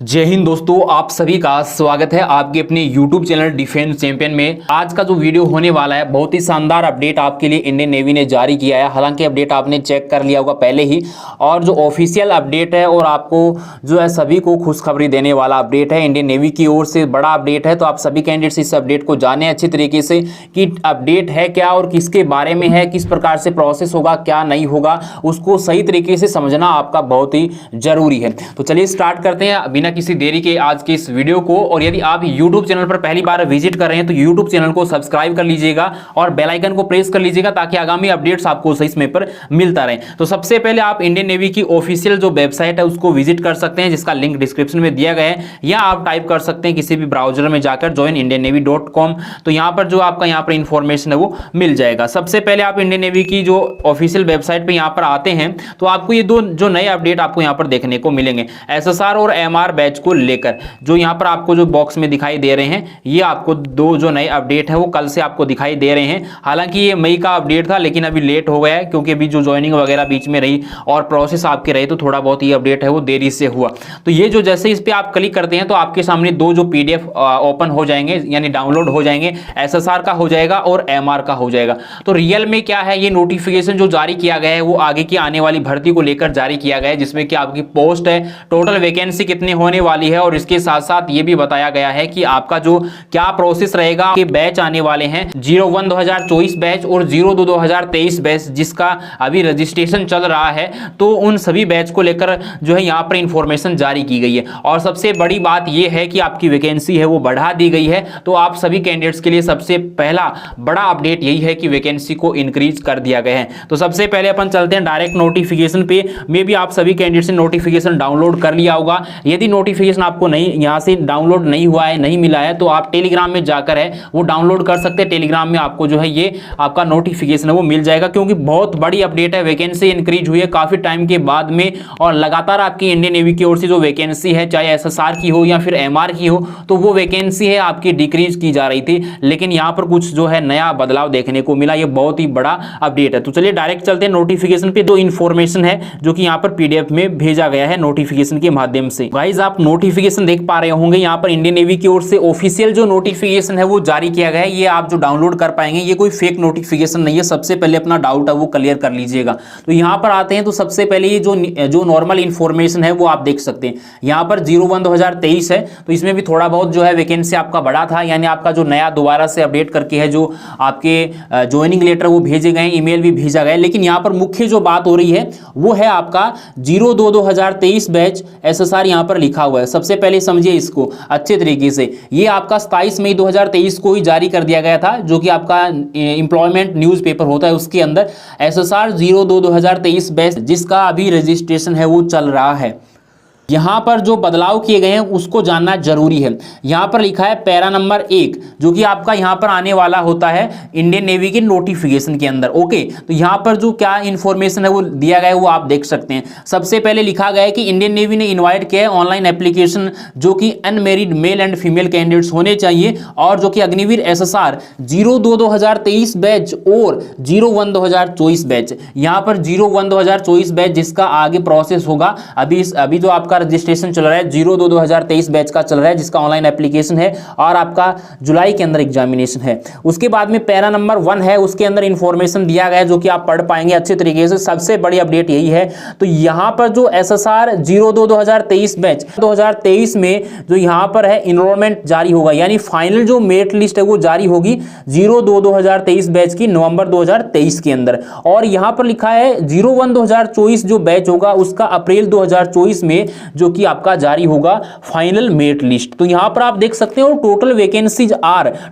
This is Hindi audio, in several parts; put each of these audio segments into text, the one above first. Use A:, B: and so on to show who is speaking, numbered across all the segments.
A: जय हिंद दोस्तों, आप सभी का स्वागत है आपके अपने YouTube चैनल डिफेंस चैंपियन में। आज का जो वीडियो होने वाला है बहुत ही शानदार अपडेट आपके लिए इंडियन नेवी ने जारी किया है। हालांकि अपडेट आपने चेक कर लिया होगा पहले ही, और जो ऑफिशियल अपडेट है और आपको जो है सभी को खुशखबरी देने वाला अपडेट है। इंडियन नेवी की ओर से बड़ा अपडेट है, तो आप सभी कैंडिडेट्स इस अपडेट को जाने अच्छी तरीके से कि अपडेट है क्या और किसके बारे में है, किस प्रकार से प्रोसेस होगा, क्या नहीं होगा, उसको सही तरीके से समझना आपका बहुत ही जरूरी है। तो चलिए स्टार्ट करते हैं बिना किसी देरी के आज के इस वीडियो को। और यदि आप YouTube चैनल पर पहली बार विजिट कर रहे हैं तो YouTube चैनल को सब्सक्राइब कर लीजिएगा और बेल आइकन को प्रेस कर लीजिएगा ताकि आगामी अपडेट्स आपको सही समय पर मिलता रहे। तो सबसे पहले आप इंडियन नेवी की ऑफिशियल जो वेबसाइट है उसको विजिट कर सकते हैं, जिसका लिंक डिस्क्रिप्शन में दिया गया है, या आप टाइप कर सकते हैं किसी भी ब्राउजर में जाकर joinindiannavy.com। तो यहाँ पर जो आपका यहाँ पर इंफॉर्मेशन है वो मिल जाएगा। सबसे पहले आप इंडियन नेवी की जो ऑफिशियल वेबसाइट पर यहाँ पर आते हैं तो आपको ये दो जो नए अपडेट आपको यहाँ पर देखने को मिलेंगे, SSR और MR बैच को लेकर। जो यहाँ पर आपको जो बॉक्स में दिखाई दे रहे हैं ये आपको दो जो नए अपडेट है वो कल से आपको दिखाई दे रहे हैं। हालांकि ये मई का अपडेट था लेकिन अभी लेट हो गया है क्योंकि अभी जो ज्वाइनिंग वगैरह बीच में रही और प्रोसेस आपके रहे, तो थोड़ा बहुत ये अपडेट है वो देरी से हुआ। तो ये जो जैसे इस पर आप क्लिक करते हैं तो आपके सामने दो जो PDF ओपन हो जाएंगे, यानी डाउनलोड हो जाएंगे। SSR का हो जाएगा और MR का हो जाएगा। तो रियल में क्या है, ये नोटिफिकेशन जो जारी किया गया है वो आगे की आने वाली भर्ती को लेकर जारी किया गया है, जिसमें कि आपकी पोस्ट है, टोटल वैकेंसी कितनी होने वाली है, और इसके साथ साथ ये भी बताया गया है कि आपका जो क्या प्रोसेस रहेगा कि बैच आने वाले हैं 01 2024 बैच और 02 2023 बैच, जिसका अभी रजिस्ट्रेशन चल रहा है। तो उन सभी बैच को लेकर जो है यहाँ पर इंफॉर्मेशन जारी की गई है। और सबसे बड़ी बात यह है कि आपकी वैकेंसी है वो बढ़ा दी गई है। तो आप सभी कैंडिडेट्स के लिए सबसे पहला बड़ा अपडेट यही है कि वैकेंसी को इंक्रीज कर दिया गया है। तो सबसे पहले अपन चलते हैं डायरेक्ट नोटिफिकेशन पे। मे भी आप सभी कैंडिडेट्स ने नोटिफिकेशन डाउनलोड कर लिया होगा। यदि नोटिफिकेशन आपको नहीं यहाँ से डाउनलोड नहीं हुआ है, नहीं मिला है, तो आप टेलीग्राम में जाकर है वो डाउनलोड कर सकते हैं। टेलीग्राम में आपको जो है ये आपका नोटिफिकेशन है वो मिल जाएगा, क्योंकि बहुत बड़ी अपडेट है। वैकेंसी इंक्रीज हुई है काफी टाइम के बाद में, और लगातार आपकी इंडियन नेवी की ओर से जो वैकेंसी है, चाहे SSR की हो या फिर MR की हो, तो वो वैकेंसी है आपकी डिक्रीज की जा रही थी। लेकिन यहाँ पर कुछ जो है नया बदलाव देखने को मिला, ये बहुत ही बड़ा अपडेट है। तो चलिए डायरेक्ट चलते हैं नोटिफिकेशन पे। दो इंफॉर्मेशन है जो कि यहाँ पर PDF में भेजा गया है नोटिफिकेशन के माध्यम से। गाइस आप नोटिफिकेशन देख पा रहे होंगे, यहाँ पर इंडियन नेवी की ओर से ऑफिशियल जो नोटिफिकेशन है वो जारी किया गया है। ये आप जो डाउनलोड कर पाएंगे, ये कोई फेक नोटिफिकेशन नहीं है। सबसे पहले अपना डाउट है वो क्लियर कर लीजिएगा। तो यहाँ पर आते हैं तो सबसे पहले ये जो नॉर्मल इंफॉर्मेशन है वो आप देख सकते हैं। यहाँ पर 01 2023 है, तो इसमें भी थोड़ा बहुत जो है वैकेंसी आपका बढ़ा था, यानी आपका जो नया दोबारा से अपडेट करके है जो आपके ज्वाइनिंग लेटर वो भेजे गए, ईमेल भी भेजा गया। लेकिन यहाँ पर मुख्य जो बात हो रही है वो है आपका 02 2023 बैच SSR यहाँ पर लिखा हुआ है। सबसे पहले समझिए इसको अच्छे तरीके से। ये आपका 27 मई 2023 को ही जारी कर दिया गया था, जो कि आपका एम्प्लॉयमेंट न्यूज़पेपर होता है उसके अंदर SSR 02 2023 बैच, जिसका अभी रजिस्ट्रेशन है वो चल रहा है। यहाँ पर जो बदलाव किए गए हैं उसको जानना जरूरी है। यहाँ पर लिखा है पैरा नंबर 1, जो कि आपका यहाँ पर आने वाला होता है इंडियन नेवी के नोटिफिकेशन के अंदर। ओके, तो यहाँ पर जो क्या इंफॉर्मेशन है वो दिया गया है वो आप देख सकते हैं। सबसे पहले लिखा गया है कि इंडियन नेवी ने इन्वाइट किया है ऑनलाइन एप्लीकेशन जो कि unmarried male and female candidates होने चाहिए, और जो कि अग्निवीर SSR 02 2023 बैच और 01 2024 बैच। यहाँ पर 01 2024 बैच जिसका आगे प्रोसेस होगा। अभी जो आपका रजिस्ट्रेशन चल रहा है 02 2023 बैच का चल रहा है, जिसका ऑनलाइन एप्लीकेशन है और आपका जुलाई के अंदर एग्जामिनेशन है। उसके बाद में पैरा नंबर 1 है, उसके अंदर इंफॉर्मेशन दिया गया है जो कि आप पढ़ पाएंगे अच्छे तरीके से। सबसे बड़ी अपडेट यही है। तो यहां पर जो SSR 02 2023 बैच 2023 में जो यहां पर है इनरोलमेंट जारी होगा, यानी फाइनल जो मेरिट लिस्ट है वो जारी होगी 02 2023 बैच की नवंबर 2023 के अंदर। और यहां पर लिखा है 01 2024 जो बैच होगा उसका अप्रैल 2024 में जो कि आपका जारी होगा फाइनल मेरिट लिस्ट। तो यहां पर आप देख सकते हो टोटल वैकेंसीज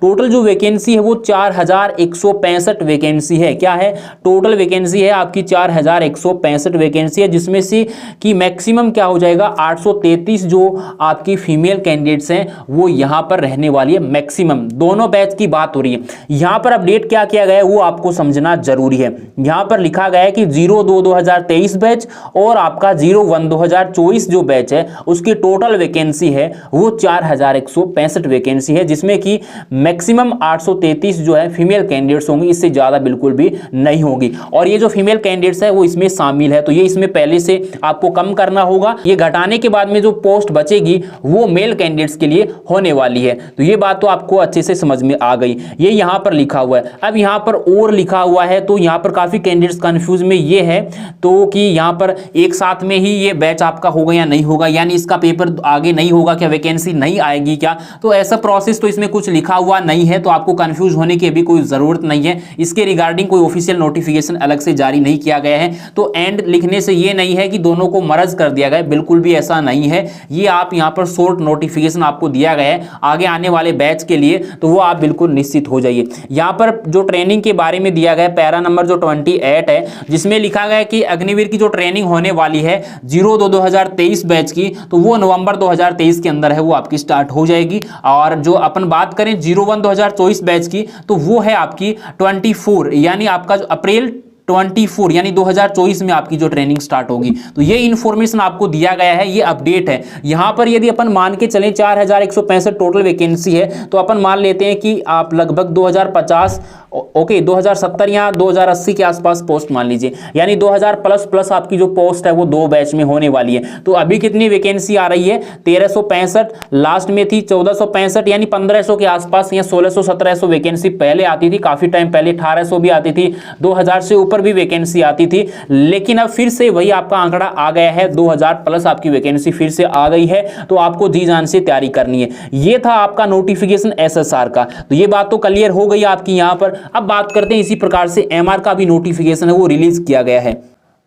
A: टोटल जो वैकेंसी है वो 4165 वैकेंसी है। क्या है? टोटल वैकेंसी है आपकी 4165 वैकेंसी है, जिसमें से कि मैक्सिमम क्या हो जाएगा 833 जो आपकी फीमेल कैंडिडेट्स हैं वो यहां पर रहने वाली है मैक्सिमम। दोनों बैच की बात हो रही है। यहां पर अपडेट क्या किया गया है वो आपको समझना जरूरी है। यहां पर लिखा गया है कि 02 2023 बैच और आपका 01 2024 जो जो बैच है उसकी टोटल वैकेंसी है वो 4165 वैकेंसी है, जिसमें कि मैक्सिमम 833 जो है फीमेल कैंडिडेट्स होंगी, इससे ज़्यादा बिल्कुल भी नहीं होगी। और ये जो फीमेल कैंडिडेट्स है वो इसमें शामिल है, तो ये इसमें पहले से आपको कम करना होगा। ये घटाने के बाद में जो पोस्ट बचेगी वो मेल कैंडिडेट्स के लिए होने वाली है। तो ये बात तो आपको अच्छे से समझ में आ गई। ये यहाँ पर लिखा हुआ है। अब यहाँ पर और लिखा हुआ है, तो यहाँ पर काफ़ी कैंडिडेट्स कंफ्यूज में ये है तो कि यहाँ पर एक साथ में ही ये बैच आपका होगा या नहीं होगा, यानी इसका पेपर आगे नहीं होगा क्या, वैकेंसी नहीं आएगी क्या। तो ऐसा प्रोसेस तो इसमें कुछ लिखा हुआ नहीं है, तो आपको कंफ्यूज होने की अभी कोई ज़रूरत नहीं है। इसके रिगार्डिंग कोई ऑफिशियल नोटिफिकेशन अलग से जारी नहीं किया गया है। तो एंड लिखने से ये नहीं है कि दोनों को मर्ज कर दिया गया, बिल्कुल भी ऐसा नहीं है। ये आप यहाँ पर शॉर्ट नोटिफिकेशन आपको दिया गया है आगे आने वाले बैच के लिए, तो वो आप बिल्कुल निश्चित हो जाइए। यहाँ पर जो ट्रेनिंग के बारे में दिया गया है पैरा नंबर जो 28 है, जिसमें लिखा गया है कि अग्निवीर की जो ट्रेनिंग होने वाली है 02/2023 बैच की, तो वो नवंबर 2023 के अंदर है वो आपकी स्टार्ट हो जाएगी। और जो अपन बात करें 01/2024 बैच की, तो वो है आपकी 24 यानी आपका जो अप्रैल 24 यानी 2024 में आपकी जो ट्रेनिंग स्टार्ट होगी। तो ये इंफॉर्मेशन आपको दिया गया है, ये अपडेट है। यहां पर यदि अपन मान के चलें 4165 टोटल वैकेंसी है, तो अपन मान लेते हैं कि आप लगभग 2050 ओके 2070 या 2080 के आसपास पोस्ट मान लीजिए, यानी 2000 प्लस आपकी जो पोस्ट है वो 2 बैच में होने वाली है। तो अभी कितनी वैकेंसी आ रही है 1365, लास्ट में थी 1465, यानी 1500 के आसपास या 1600-1700 वैकेंसी पहले आती थी, काफी टाइम पहले 1800 भी आती थी, 2000 से ऊपर भी वैकेंसी आती थी। लेकिन अब फिर से वही आपका आंकड़ा आ गया है, 2000 प्लस आपकी वैकेंसी फिर से आ गई है। तो आपको जी जान से तैयारी करनी है। ये था आपका नोटिफिकेशन एसएसआर का, तो ये बात तो क्लियर हो गई आपकी। यहां पर अब बात करते हैं इसी प्रकार से एमआर का भी नोटिफिकेशन है वो रिलीज किया गया है।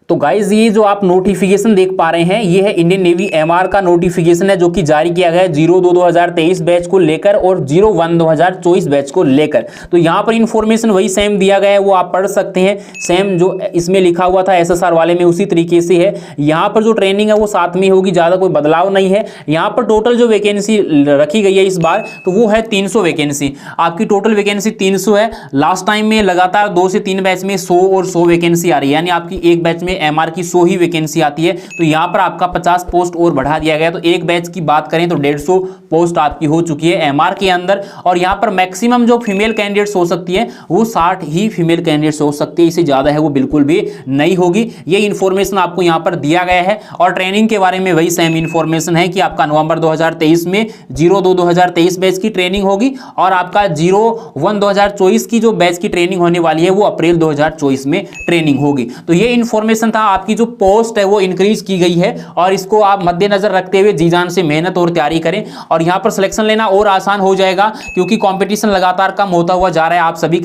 A: तो गाइज ये जो आप नोटिफिकेशन देख पा रहे हैं ये है इंडियन नेवी एमआर का नोटिफिकेशन है, जो कि जारी किया गया है 02/2023 बैच को लेकर और 01/2024 बैच को लेकर। तो यहाँ पर इंफॉर्मेशन वही सेम दिया गया है, वो आप पढ़ सकते हैं। सेम जो इसमें लिखा हुआ था एसएसआर वाले में उसी तरीके से है। यहाँ पर जो ट्रेनिंग है वो साथ में होगी, ज़्यादा कोई बदलाव नहीं है। यहाँ पर टोटल जो वैकेंसी रखी गई है इस बार, तो वो है 300 वैकेंसी। आपकी टोटल वैकेंसी 300 है। लास्ट टाइम में लगातार 2 से 3 बैच में 100 और 100 वैकेंसी आ रही है, यानी आपकी एक बैच में एमआर की 100 ही वैकेंसी आती है। तो यहां पर आपका 50 पोस्ट और बढ़ा दिया गया। तो एक बैच की बात करें तो 150 पोस्ट आपकी हो चुकी है एमआर के अंदर। और यहां पर मैक्सिमम जो फीमेल कैंडिडेट्स हो सकती है वो 60 ही फीमेल कैंडिडेट्स हो सकती है, इससे ज्यादा है वो बिल्कुल भी नहीं होगी। ये इंफॉर्मेशन आपको यहां पर दिया गया है। और ट्रेनिंग के बारे में वही सेम इंफॉर्मेशन है कि आपका नवंबर 2023 में 02/2023 बैच की ट्रेनिंग होगी और आपका 01/2024 की जो बैच की ट्रेनिंग होने वाली है वो अप्रैल 2024 में ट्रेनिंग होगी। तो ये इंफॉर्मेशन था। आपकी जो पोस्ट है वो इंक्रीज की गई है और इसको आप मद्देनजर रखते हुए जी जान से मेहनत और तैयारी करें और यहां पर सिलेक्शन लेना और आसान हो जाएगा, क्योंकि कंपटीशन लगातार कम होता हुआ जा रहा है। आप सभी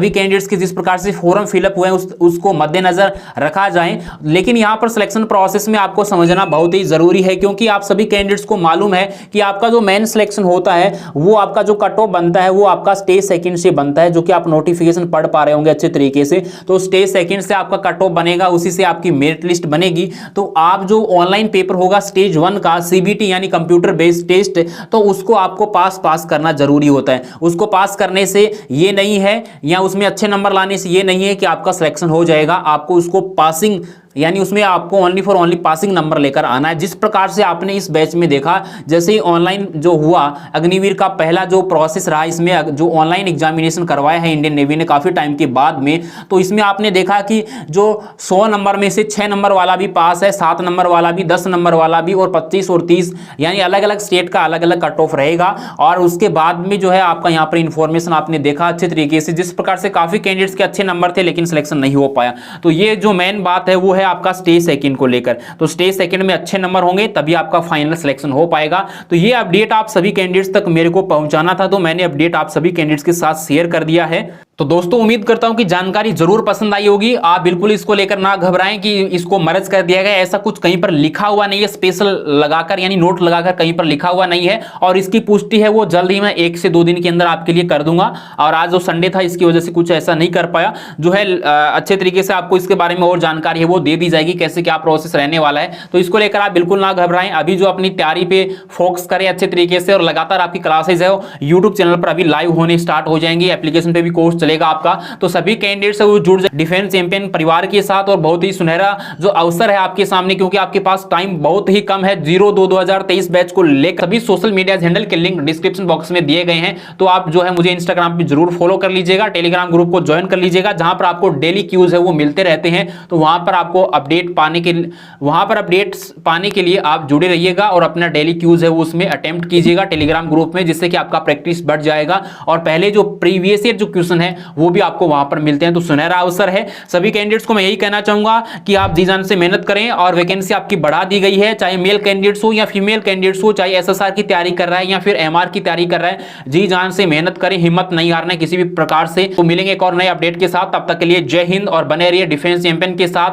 A: कैंडिडेट्स के जिस प्रकार से फॉर्म फिलअप हुए उसको मद्देनजर रखा जाए। लेकिन यहां पर सिलेक्शन प्रोसेस में आपको समझना बहुत ही जरूरी है, क्योंकि आप सभी कैंडिडेट्स को मालूम है कि आपका जो मेन सिलेक्शन होता है वो आपका जो कट ऑफ बनता है वो आपका स्टेज सेकंड से बनता है, जो कि आप नोटिफिकेशन पढ़ पा रहे होंगे अच्छे तरीके से। तो स्टेज सेकंड से आपका कट ऑफ बनेगा, उसी से आपकी मेरिट लिस्ट बनेगी। तो आप जो ऑनलाइन पेपर होगा स्टेज 1 का सीबीटी यानी कंप्यूटर बेस्ड टेस्ट, तो उसको आपको पास करना जरूरी होता है। उसको पास करने से ये नहीं है या उसमें अच्छे नंबर लाने से ये नहीं है कि आपका सिलेक्शन हो जाएगा। आपको उसको पासिंग यानी उसमें आपको only for only passing number लेकर आना है। जिस प्रकार से आपने इस बैच में देखा, जैसे ही ऑनलाइन जो हुआ अग्निवीर का पहला जो प्रोसेस रहा, इसमें जो ऑनलाइन एग्जामिनेशन करवाया है इंडियन नेवी ने काफ़ी टाइम के बाद में, तो इसमें आपने देखा कि जो 100 नंबर में से 6 नंबर वाला भी पास है, 7 नंबर वाला भी, 10 नंबर वाला भी और 25 और 30 यानी अलग अलग स्टेट का अलग अलग कट ऑफ रहेगा। और उसके बाद में जो है आपका यहाँ पर इंफॉर्मेशन आपने देखा अच्छे तरीके से, जिस प्रकार से काफ़ी कैंडिडेट्स के अच्छे नंबर थे लेकिन सिलेक्शन नहीं हो पाया। तो ये जो मेन बात है वो है आपका स्टेज सेकंड को लेकर। तो स्टेज सेकंड में अच्छे नंबर होंगे तभी आपका फाइनल सिलेक्शन हो पाएगा। तो ये अपडेट आप सभी कैंडिडेट्स तक मेरे को पहुंचाना था, तो मैंने अपडेट आप सभी कैंडिडेट्स के साथ शेयर कर दिया है। तो दोस्तों उम्मीद करता हूं कि जानकारी जरूर पसंद आई होगी। आप बिल्कुल इसको लेकर ना घबराएं कि इसको मर्ज कर दिया गया, ऐसा कुछ कहीं पर लिखा हुआ नहीं है स्पेशल लगाकर, यानी नोट लगाकर कहीं पर लिखा हुआ नहीं है। और इसकी पुष्टि है वो जल्द ही मैं 1 से 2 दिन के अंदर आपके लिए कर दूंगा। और आज जो संडे था इसकी वजह से कुछ ऐसा नहीं कर पाया, जो है अच्छे तरीके से आपको इसके बारे में और जानकारी है वो दे दी जाएगी, कैसे क्या प्रोसेस रहने वाला है। तो इसको लेकर आप बिल्कुल ना घबराएं, अभी जो अपनी तैयारी पे फोकस करें अच्छे तरीके से। और लगातार आपकी क्लासेज है यूट्यूब चैनल पर अभी लाइव होने स्टार्ट हो जाएंगी, एप्लीकेशन पे भी कोर्स चलेगा आपका। तो सभी कैंडिडेट्स वो जुड़ जाए डिफेंस चैंपियन परिवार के साथ और बहुत ही सुनहरा जो अवसर है आपके सामने, क्योंकि आपके पास टाइम बहुत ही कम है। 02/2023 बैच को लेकर सभी सोशल मीडिया हैंडल के लिंक डिस्क्रिप्शन बॉक्स में दिए गए हैं। तो आप जो है मुझे इंस्टाग्राम पे जरूर फॉलो कर लीजिएगा, टेलीग्राम ग्रुप को ज्वाइन कर लीजिएगा, जहां पर आपको डेली क्यूज है वो मिलते रहते हैं। तो वहां पर आपको अपडेट पाने के लिए आप जुड़े रहिएगा और अपना डेली क्यूज है वो उसमें अटेम्प्ट कीजिएगा टेलीग्राम ग्रुप में, जिससे कि आपका प्रैक्टिस बढ़ जाएगा और पहले जो प्रीवियस ईयर जो क्वेश्चन है वो भी आपको वहां पर मिलते हैं। तो सुनहरा अवसर है। सभी कैंडिडेट्स को मैं यही कहना चाहूंगा कि आप जी जान से मेहनत करें और वैकेंसी आपकी बढ़ा दी गई है, चाहे मेल कैंडिडेट्स हो या फीमेल कैंडिडेट्स हो, चाहे एसएसआर की तैयारी कर रहा है या फिर एमआर की तैयारी कर रहा है, जी जान से मेहनत करें, हिम्मत नहीं हारना है किसी भी प्रकार से। तो मिलेंगे एक और नए अपडेट के साथ, तब तक के लिए जय हिंद और बने रहिए डिफेंस चैंपियन के साथ।